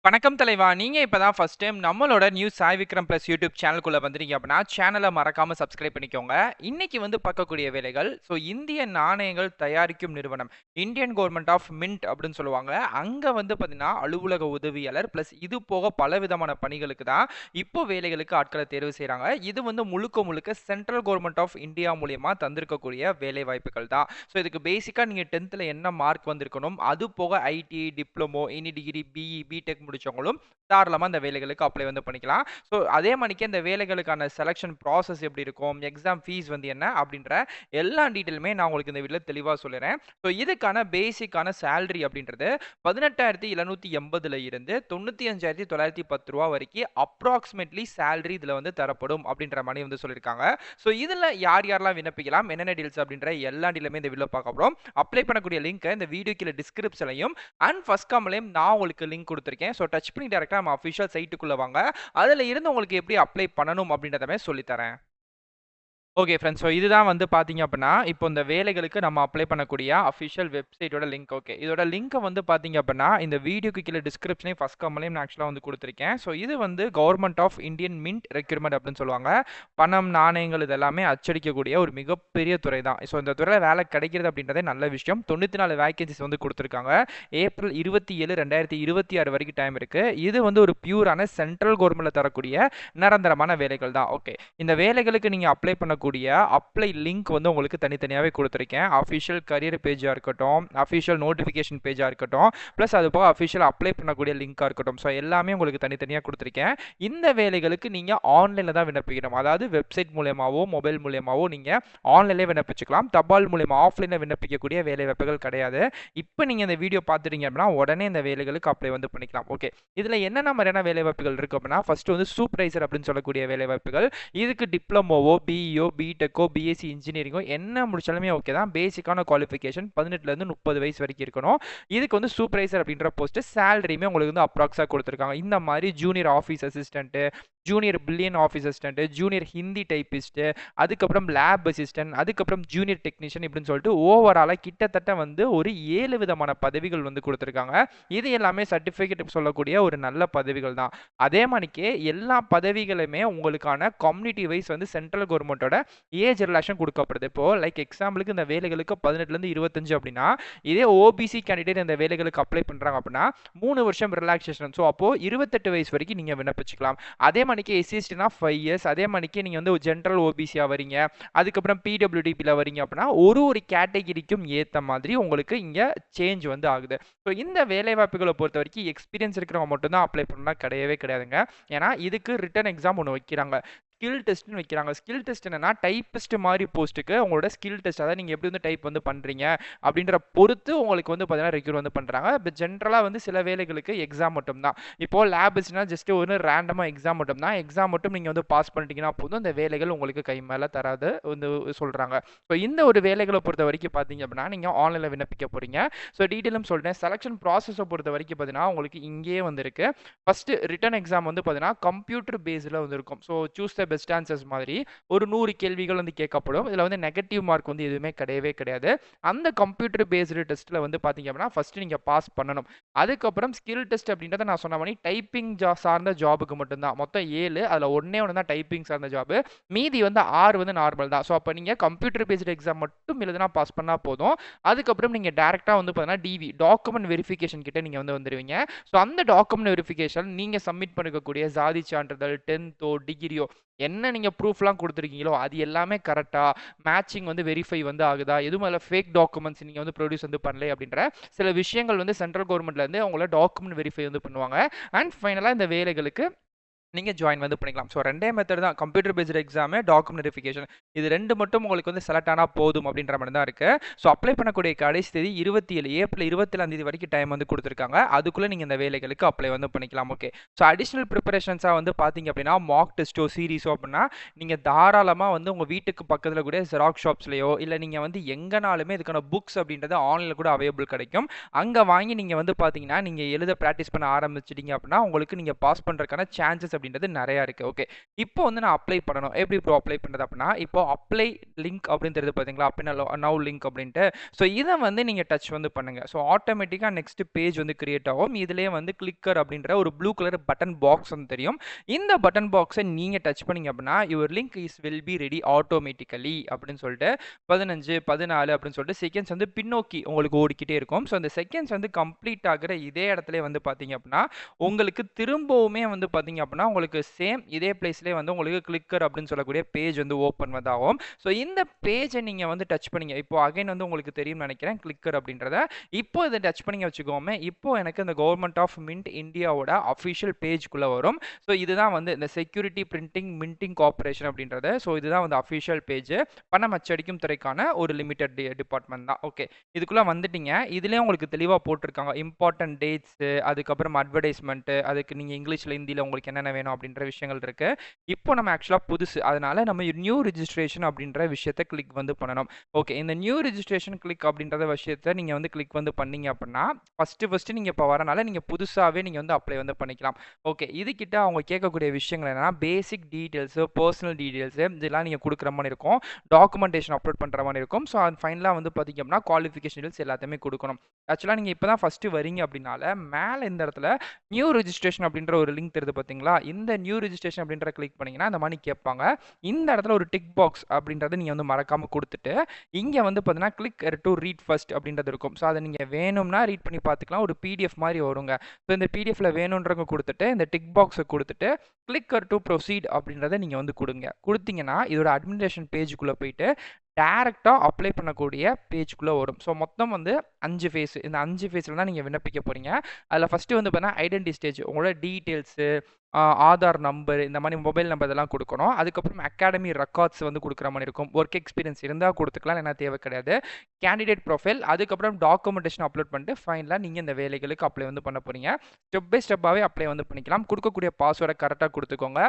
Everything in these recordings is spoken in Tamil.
வணக்கம் தலைவா. நீங்க இப்ப தான் ஃபர்ஸ்ட் டைம் நம்மளோட news Sai Vikram plus YouTube சேனலுக்குள்ள வந்தீங்க அப்படின்னா, சேனல மறக்காம சப்ஸ்கிரைப் பண்ணிக்கோங்க. இன்னைக்கு வந்து பார்க்கக்கூடிய வேலைகள், இந்திய நாணயங்கள் தயாரிக்கும் நிறுவனம், இந்தியன் கவர்ன்மென்ட் ஆஃப் மின்ட் அப்படின்னு சொல்லுவாங்க. அங்க வந்து பார்த்தீங்கன்னா, அலுவலக உதவியாளர் பிளஸ் இது போக பலவிதமான பணிகளுக்கு தான் இப்போ வேலைகளுக்கு ஆட்கள தேர்வு செய்றாங்க. இது வந்து முழுக்க முழுக்க சென்ட்ரல் கவர்ன்மென்ட் ஆஃப் இந்தியா மூலியமா தந்திருக்கக்கூடிய வேலை வாய்ப்புகள் தான். இதுக்கு பேசிக்கா நீங்க 10த்ல என்ன மார்க் வந்திருக்கணும், அது போக IT, diploma, any degree, BE, BTech முடிச்சவங்களும் தாராளமா இந்த வேலைகளுக்கு அப்ளை வந்து பண்ணிக்கலாம். அதே மாணிக்கு இந்த வேலைகளுக்கான செலக்ஷன் ப்ராசஸ் எப்படி இருக்கும், எக்ஸாம் ஃபீஸ் வந்து என்ன அப்படின்ற எல்லா டீட்டெயிலுமே நான் உங்களுக்கு இந்த வீடியோல தெளிவா சொல்லிறேன். இதுக்கான பேசிக்கான சேலரி அப்படின்றது 18,780ல இருந்து 95,910 ரூபா வரைக்கும் அப்ராக்ஸிமேட்லி சேலரி இதுல வந்து தரப்படும் அப்படின்ற மாரி வந்து சொல்லியிருக்காங்க. இதுல யார் யாரெல்லாம் விண்ணப்பிக்கலாம், என்னென்ன டீல்ஸ் அப்படின்ற எல்லா டீலுமே இந்த வீடியோல பார்க்க போறோம். அப்ளை பண்ணக்கூடிய லிங்க் இந்த வீடியோ கீழ டிஸ்கிரிப்ஷன்லயும் அண்ட் ஃபர்ஸ்ட் கமெண்ட்லயும் நான் உங்களுக்கு லிங்க் குடுத்திருக்கேன். டச் பண்ணி டைரக்ட்டா நம்ம அஃபிஷியல் சைட்டுக்குள்ள வாங்க. அதுல இருந்து உங்களுக்கு எப்படி அப்ளை பண்ணணும் அப்படின்றத சொல்லி தரேன். Okay friends. இதுதான் வந்து பார்த்தீங்க அப்படின்னா, இப்போ இந்த வேலைகளுக்கு நம்ம அப்ளை பண்ணக்கூடிய அஃபிஷியல் வெப்சைட்டோட லிங்க். ஓகே. இதோட லிங்க்க வந்து பார்த்தீங்க அப்படின்னா, இந்த வீடியோக்கு கீழ டிஸ்கிரிப்ஷன்லயும் ஃபர்ஸ்ட் கமெண்ட்லயும் நான் ஆக்சுவலா வந்து குடுத்திருக்கேன். இது வந்து government of Indian mint recruitment அப்படின்னு சொல்லுவாங்க. பணம், நாணயங்கள் இது எல்லாமே அச்சடிக்கக்கூடிய ஒரு மிகப்பெரிய துறை தான். இந்த துறையில வேலை கிடைக்கிறது அப்படின்றதே நல்ல விஷயம். 94 வேக்கன்ஸிஸ் வந்து குடுத்திருக்காங்க. ஏப்ரல் 27, 2026 வரைக்கும் டைம் இருக்கு. இது வந்து ஒரு பியூரான சென்ட்ரல் கவர்ன்மென்ட்ல தரக்கூடிய நிரந்தரமான வேலைகள் தான். ஓகே. இந்த வேலைகளுக்கு நீங்க அப்ளை பண்ணக்கூடிய அப்ளை லிங்க் வந்து உங்களுக்கு தனித்தனியாவே குடுத்திருக்கேன். அஃபிஷியல் கரியர் பேஜா இருக்கட்டும், அஃபிஷியல் நோட்டிஃபிகேஷன் பேஜா இருக்கட்டும், பிளஸ் அது போக அஃபிஷியல் அப்ளை பண்ணக்கூடிய லிங்கா இருக்கட்டும். எல்லாமே உங்களுக்கு தனித்தனியா குடுத்திருக்கேன். இந்த வேலைகளுக்கு நீங்க ஆன்லைன்ல தான் விண்ணப்பிக்கணும். அதாவது வெப்சைட் மூலியமாவோ, மொபைல் மூலியமாவோ நீங்க ஆன்லைன்லயே விண்ணப்பிச்சுக்கலாம். தபால் மூலியமா ஆஃப்லைன்ல விண்ணப்பிக்கக்கூடிய வேலை வாய்ப்புகள் கிடையாது. இப்ப நீங்க இந்த வீடியோ பார்த்துட்டீங்க அப்படின்னா, உடனே இந்த வேலைகளுக்கு அப்ளை வந்து பண்ணிக்கலாம். ஓகே. இதுல என்னென்ன மாதிரியான வேலை வாய்ப்புகள் இருக்கு அப்படின்னா, ஃபர்ஸ்ட் வந்து சூப்பர்வைசர் அப்படின்னு சொல்லக்கூடிய வேலை வாய்ப்புகள். இதுக்கு டிப்ளமோவோ, பிஇஓ, பிடெக்கோ, பிஎஸ்சி இன்ஜினியரிங்கோ என்ன முடிச்சாலுமே ஓகே தான். பேசிக்கான குவாலிஃபிகேஷன் 18லேருந்து 30 வயசு வரைக்கும் இருக்கணும். இதுக்கு வந்து சூப்பர்வைசர் அப்படின்ற போஸ்ட் சேலரியுமே உங்களுக்கு வந்து அப்ராக்ஸா கொடுத்துருக்காங்க. இந்த மாதிரி junior office assistant, junior billion office assistant, junior Hindi typist, அதுக்கப்புறம் லேப் அசிஸ்டன்ட், அதுக்கப்புறம் ஜூனியர் டெக்னீஷியன் இப்படின்னு சொல்லிட்டு ஓவராலா கிட்டத்தட்ட வந்து ஒரு 7 விதமான பதவிகள் வந்து கொடுத்துருக்காங்க. இது எல்லாமே சர்டிஃபிகேட் சொல்லக்கூடிய ஒரு நல்ல பதவிகள் தான். அதே மாணிக்கே எல்லா பதவிகளுமே உங்களுக்கான கம்யூனிட்டி வைஸ் வந்து சென்ட்ரல் கவர்ன்மென்ட்டோட ஏஜ் ரிலாக்ஷன் கொடுக்கப்படுது. இப்போ லைக் எக்ஸாம்பிளுக்கு இந்த வேலைகளுக்கு 18லேருந்து 25 அப்படின்னா, இதே ஓபிசி கேண்டிடேட் இந்த வேலைகளுக்கு அப்ளை பண்றாங்க அப்படின்னா 3 வருஷம் ரிலாக்சேஷன். அப்போ 28 வயசு வரைக்கும் நீங்க விண்ணப்பிச்சுக்கலாம். அதே மாணிக்கு எஸ்சி எஸ்டினா 5 இயர்ஸ். அதே மாணிக்கு நீங்க வந்து ஜெனரல் ஓபிசியா வரீங்க, அதுக்கப்புறம் பிடபிள்யூடிபில வரீங்க அப்படின்னா ஒரு கேட்டகரிக்கும் ஏத்த மாதிரி உங்களுக்கு இங்க சேஞ்ச் வந்து ஆகுது. இந்த வேலை வாய்ப்புகளை பொறுத்த வரைக்கும் எக்ஸ்பீரியன்ஸ் இருக்கிறவங்க மட்டும் தான் அப்ளை பண்ணலாம் கிடையவே கிடையாதுங்க. ஏன்னா இதுக்கு ரிட்டன் எக்ஸாம் ஒன்று வைக்கிறாங்க. ஸ்கில் டெஸ்ட்னு வைக்கிறாங்க. ஸ்கில் டெஸ்ட் என்னன்னா டைப்பிஸ்ட் மாதிரி போஸ்ட்டுக்கு உங்களோட ஸ்கில் டெஸ்ட், அதாவது நீங்க எப்படி வந்து டைப் வந்து பண்றீங்க அப்படின்ற பொறுத்து உங்களுக்கு வந்து பார்த்தீங்கன்னா ரெக்யூர் வந்து பண்றாங்க. பட் ஜென்ரலாக வந்து சில வேலைகளுக்கு எக்ஸாம் மட்டும் தான். இப்போ லேப்ஸ்னா ஜஸ்ட் ஒரு ரேண்டமா எக்ஸாம் மட்டும் தான். எக்ஸாம் மட்டும் நீங்க வந்து பாஸ் பண்ணிட்டீங்கன்னா போதும், இந்த வேலைகள் உங்களுக்கு கை மேல தராது வந்து சொல்றாங்க. இந்த ஒரு வேலைகளை பொறுத்த வரைக்கும் பார்த்தீங்க அப்படின்னா நீங்க ஆன்லைன்ல விண்ணப்பிக்க போறீங்க. டீட்டெயிலும் சொல்றேன். செலக்ஷன் ப்ராசஸை பொறுத்த வரைக்கும் பார்த்தீங்கன்னா உங்களுக்கு இங்கேயே வந்திருக்கு. ஃபர்ஸ்ட் ரிட்டன் எக்ஸாம் வந்து பார்த்தீங்கன்னா கம்ப்யூட்டர் பேஸ்ல வந்து இருக்கும். சூஸ் த பெஸ்ட் ஆன்சர்ஸ் மாதிரி ஒரு 100 கேள்விகள் வந்து கேட்கப்படும். இதுல வந்து நெகட்டிவ் மார்க் வந்து எதுவுமே கிடையவே கிடையாது. அந்த கம்ப்யூட்டர் பேஸ்டு டெஸ்ட்ல வந்து பாத்தீங்க அப்படின்னா ஃபர்ஸ்ட் நீங்க பாஸ் பண்ணணும். அதுக்கப்புறம் ஸ்கில் டெஸ்ட் அப்படின்றத நான் சொன்ன மாதிரி டைப்பிங் சார்ந்த ஜாபுக்கு மட்டும்தான். மொத்தம் 7, அதுல ஒன்னே ஒன்று தான் டைப்பிங் சார்ந்த ஜாப். மீதி வந்து 6 வந்து நார்மல் தான். அப்ப நீங்க கம்ப்யூட்டர் பேஸ்டு எக்ஸாம் மட்டும் எழுதினா பாஸ் பண்ணா போதும். அதுக்கப்புறம் நீங்க டைரக்டா வந்து பார்த்தீங்கன்னா டிவி டாக்குமெண்ட் வெரிஃபிகேஷன் கிட்ட நீங்க வந்து வந்துருவீங்க. அந்த டாக்குமெண்ட் வெரிஃபிகேஷன் நீங்க சப்மிட் பண்ணிக்கக்கூடிய ஜாதி சான்றிதழ், 10த்தோ டிகிரியோ என்ன நீங்க ப்ரூஃப்லாம் கொடுத்துருக்கீங்களோ அது எல்லாமே கரெக்டா மேட்சிங் வந்து வெரிஃபை வந்து ஆகுதா, எதுவும் அதில் ஃபேக் டாக்குமெண்ட்ஸ் நீங்க வந்து ப்ரொடியூஸ் வந்து பண்ணல அப்படின்ற சில விஷயங்கள் வந்து சென்ட்ரல் கவர்மெண்ட்ல இருந்து அவங்கள டாக்குமெண்ட் வெரிஃபை வந்து பண்ணுவாங்க. அண்ட் ஃபைனலா இந்த வேலைகளுக்கு நீங்க ஜாயின் வந்து பண்ணிக்கலாம். ரெண்டே மெத்தட் தான். Computer based exam, document verification. இது 2 மட்டும் உங்களுக்கு வந்து செலக்ட் ஆனா போதும் அப்படின்ற மாதிரி தான் இருக்கு. அப்ளை பண்ணக்கூடிய கடைசி தேதி 27 ஏப்ரல் 27ஆம் தேதி வரைக்கும் டைம் வந்து கொடுத்துருக்காங்க. அதுக்குள்ள நீங்க இந்த வேலைகளுக்கு அப்ளை வந்து பண்ணிக்கலாம். ஓகே. அடிஷனல் ப்ரிப்பரேஷன்ஸா வந்து பாத்தீங்க அப்படின்னா மாக் டெஸ்ட்டோ சீரிஸோ அப்படின்னா நீங்க தாராளமா வந்து உங்க வீட்டுக்கு பக்கத்துல கூட ஜெராக்ஸ் ஷாப்ஸ்லயோ இல்ல நீங்க வந்து எங்கனாலுமே இதுக்கான புக்ஸ் அப்படின்றது ஆன்லைன்ல கூட அவைலபிள் கிடைக்கும். அங்க வாங்கி நீங்க வந்து பாத்தீங்கன்னா நீங்க எழுத பிராக்டிஸ் பண்ண ஆரம்பிச்சிட்டீங்க அப்படின்னா உங்களுக்கு நீங்க பாஸ் பண்றதுக்கான சான்சஸ் அப்படின்றது நெறையா இருக்கு. ஓகே. இப்போ வந்து நான் அப்ளை பண்ணணும். எப்படி ப்ரோ அப்ளை பண்றது அப்படின்னா, இப்போ அப்ளை லிங்க் அப்படின்னு தெரியுது பார்த்தீங்களா? அப்டின்னா நவ் லிங்க் அப்படின்ட்டு. ஸோ இத வந்து நீங்க டச் வந்து பண்ணுங்க. ஸோ ஆட்டோமேட்டிக்கா நெக்ஸ்ட் பேஜ் வந்து கிரியேட் ஆகும். இதிலேயே வந்து கிளிக்கர் அப்படின்ற ஒரு ப்ளூ கலர் பட்டன் பாக்ஸ் வந்து தெரியும். இந்த பட்டன் பாக்ஸ நீங்க டச் பண்ணீங்க அப்படின்னா, your link will be ready automatically அப்படின்னு சொல்லிட்டு 15, 14 அப்படின்னு சொல்லிட்டு செகண்ட்ஸ் வந்து பின்னோக்கி உங்களுக்கு ஓடிக்கிட்டே இருக்கும். ஸோ அந்த செகண்ட்ஸ் வந்து கம்ப்ளீட் ஆகுற இதே இடத்துலயே வந்து பார்த்தீங்க அப்படின்னா, உங்களுக்கு திரும்பவுமே வந்து பார்த்தீங்க அப்படின்னா, உங்களுக்கு சேம் இதே பிளேஸ்லயே வந்து உங்களுக்கு கிளிக்கர் அப்படின்னு சொல்லக்கூடிய பேஜ் வந்து ஓப்பன் வந்து ஆகும். ஸோ இந்த பேஜ நீங்க வந்து டச் பண்ணீங்க. இப்போ அகைன் வந்து உங்களுக்கு தெரியும்னு நெனைக்கிறேன் கிளிக்கர் அப்படின்றத. இப்போ இத டச் பண்ணீங்க வச்சுக்கோமே, இப்போ எனக்கு இந்த கவர்ன்மென்ட் ஆஃப் மின்ட் இந்தியாவோட அஃபிஷியல் பேஜ்க்குள்ள வரும். ஸோ இதுதான் வந்து இந்த செக்யூரிட்டி பிரிண்டிங் மின்டிங் கார்ப்பரேஷன் அப்படின்றது. ஸோ இதுதான் வந்து அஃபிஷியல் பேஜ். பணம் அச்சடிக்கும் துறைக்கான ஒரு லிமிடெட் டிபார்ட்மெண்ட் தான். ஓகே. இதுக்குள்ள வந்துட்டீங்க. இதுலயே உங்களுக்கு தெளிவா போட்டிருக்காங்க. இம்பார்ட்டன்ட் டேட்ஸ், அதுக்கப்புறம் அட்வர்டைஸ்மென்ட், அதுக்கு நீங்க இங்கிலீஷ்ல, ஹிந்தில உங்களுக்கு என்னென்ன வேணும் அப்படின்ற விஷயங்கள் இருக்கு. இப்போ நம்ம ஆக்சுவலா புதுசு. அதனால நம்ம நியூ ரிஜிஸ்ட்ரேஷன் அப்படின்ற விஷயத்த கிளிக் வந்து பண்ணணும். ஓகே. இந்த நியூ ரிஜிஸ்ட்ரேஷன் கிளிக் அப்படின்றத விஷயத்த நீங்க வந்து கிளிக் வந்து பண்ணீங்க அப்படின்னா, ஃபர்ஸ்ட் நீங்க இப்ப வரனால நீங்க புதுசாவே நீங்க வந்து அப்ளை வந்து பண்ணிக்கலாம். ஓகே. இதுகிட்ட அவங்க கேட்கக்கூடிய விஷயங்கள் என்னன்னா, பேசிக் டீட்டெயில்ஸ், பெர்சனல் டீட்டெயில்ஸ் இதெல்லாம் நீங்க குடுக்குற மாரி இருக்கும். டாக்குமெண்டேஷன் அப்லோட் பண்ற மாரி இருக்கும். ஸோ அது ஃபைனலா வந்து பார்த்தீங்க அப்படின்னா, குவாலிஃபிகேஷன் டீட்டெயில்ஸ் எல்லாத்தையுமே குடுக்கணும். ஆக்சுவலா நீங்க இப்ப தான் ஃபர்ஸ்ட் வரீங்க அப்படின்னால, மேல இந்த இடத்துல நியூ ரிஜிஸ்ட்ரேஷன் அப்படின்ற ஒரு லிங்க் தெரியுது பார்த்தீங்களா? இந்த நியூ ரிஜிஸ்ட்ரேஷன் அப்படின்றத கிளிக் பண்ணீங்கன்னா, இந்த மாரி கேட்பாங்க. இந்த இடத்துல ஒரு டிக் பாக்ஸ் அப்படின்றத நீங்க வந்து மறக்காம குடுத்துட்டு, இங்க வந்து பார்த்தீங்கன்னா, கிளிக் டூ ரீட் ஃபர்ஸ்ட் அப்படின்றது இருக்கும். ஸோ அத நீங்க வேணும்னா ரீட் பண்ணி பார்த்துக்கலாம். ஒரு பிடிஎஃப் மாரி வருங்க. ஸோ இந்த பிடிஎஃப்ல வேணுன்றவங்க குடுத்துட்டு, இந்த டிக் பாக்ஸ குடுத்துட்டு, கிளிக்கர் டூ ப்ரொசீட் அப்படின்றத நீங்க வந்து குடுங்க. குடுத்தீங்கன்னா, இதோட அட்மினிஸ்ட்ரேஷன் பேஜ்க்குள்ள போயிட்டு, டைரக்ட்டா அப்ளை பண்ணக்கூடிய பேஜ்க்குள்ள வரும். ஸோ மொத்தம் வந்து 5 ஃபேஸ். இந்த 5 ஃபேஸ்ல தான் நீங்க விண்ணப்பிக்க போறீங்க. அதுல ஃபர்ஸ்ட் வந்து பார்த்தீங்கன்னா, ஐடென்டிட்டி ஸ்டேஜ். உங்களோட டீட்டெயில்ஸு, ஆதார் நம்பர், இந்த மாரி மொபைல் நம்பர் இதெல்லாம் குடுக்கணும். அதுக்கப்புறம் அகாடமி ரெக்கார்ட்ஸ் வந்து குடுக்குற மாரி இருக்கும். வொர்க் எக்ஸ்பீரியன்ஸ் இருந்தா குடுத்துக்கலாம். இல்லன்னா தேவை கிடையாது. கேண்டிடேட் ப்ரொஃபைல், அதுக்கப்புறம் டாக்குமெண்டேஷன் அப்லோட் பண்ணிட்டு, ஃபைனலா நீங்க இந்த வேலைகளுக்கு அப்ளை வந்து பண்ண போறீங்க. ஸ்டெப் பை ஸ்டெப்பாவே அப்ளை வந்து பண்ணிக்கலாம். குடுக்கக்கூடிய பாஸ்வேர்ட கரெக்ட்டா குடுத்துக்கோங்க.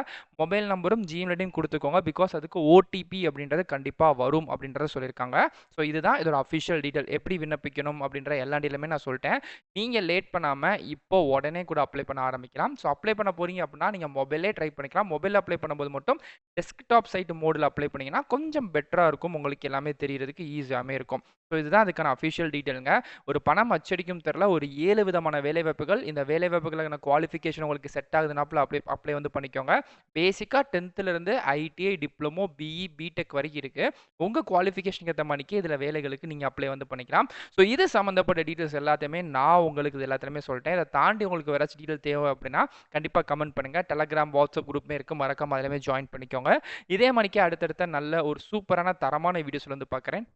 மொபைல் நம்பரும், ஜிமெயில் ஐடியும் குடுத்துக்கோங்க. பிகாஸ் அதுக்கு ஓடிபி அப்படின்றது கண்டிப்பா வரும் அப்படின்றத சொல்லியிருக்காங்க. ஸோ இதுதான் இதோட அஃபிஷியல் டீட்டெயில். எப்படி விண்ணப்பிக்கணும் அப்படின்ற எல்லா டீட்டெயிலுமே நான் சொல்ட்டேன். நீங்க லேட் பண்ணாம இப்போ உடனே கூட அப்ளை பண்ண ஆரம்பிக்கலாம். ஸோ அப்ளை பண்ண போறீங்க அப்படின்னா, நீங்க மொபைல்லே ட்ரை பண்ணிக்கலாம். மொபைல்ல அப்ளை பண்ணும்போது மட்டும் டெஸ்க்டாப் சைட் மோடுல அப்ளை பண்ணீங்கன்னா, கொஞ்சம் பெட்டரா இருக்கும். உங்களுக்கு எல்லாமே தெரியறதுக்கு ஈஸியாமே இருக்கும். ஸோ இதுதான் அதுக்கான அஃபிஷியல் டீட்டெயிலுங்க. ஒரு பணம் அச்சடிக்கும் துறையில ஒரு 7 விதமான வேலைவாய்ப்புகள். இந்த வேலைவாய்ப்புகளுக்கான குவாலிஃபிகேஷன் உங்களுக்கு செட் ஆகுதுனாப்ல அப்ளை அப்ளை வந்து பண்ணிக்கோங்க. பேசிக்கா 10th இருந்து ஐடிஐ, டிப்ளமோ, பிஇ, பிடெக் வரைக்கும் இருக்கு. உங்க குவாலிஃபிகேஷனுக்கு ஏத்த மாணிக்கு இதுல வேலைகளுக்கு நீங்க அப்ளை வந்து பண்ணிக்கலாம். ஸோ இது சம்மந்தப்பட்ட டீட்டெயில்ஸ் எல்லாத்தையுமே நான் உங்களுக்கு இது எல்லாத்தையுமே சொல்லிட்டேன். இத தாண்டி உங்களுக்கு வேறாச்சும் டீட்டெயில் தேவை அப்படின்னா, கண்டிப்பா கமெண்ட் பண்ணுங்க. டெலகிராம், வாட்ஸ்அப் குரூப்புமே இருக்கு. மறக்காம அதிலயுமே ஜாயின் பண்ணிக்கோங்க. இதே மாணிக்கு அடுத்தடுத்த நல்ல ஒரு சூப்பரான தரமான வீடியோஸ்ல வந்து பார்க்குறேன்.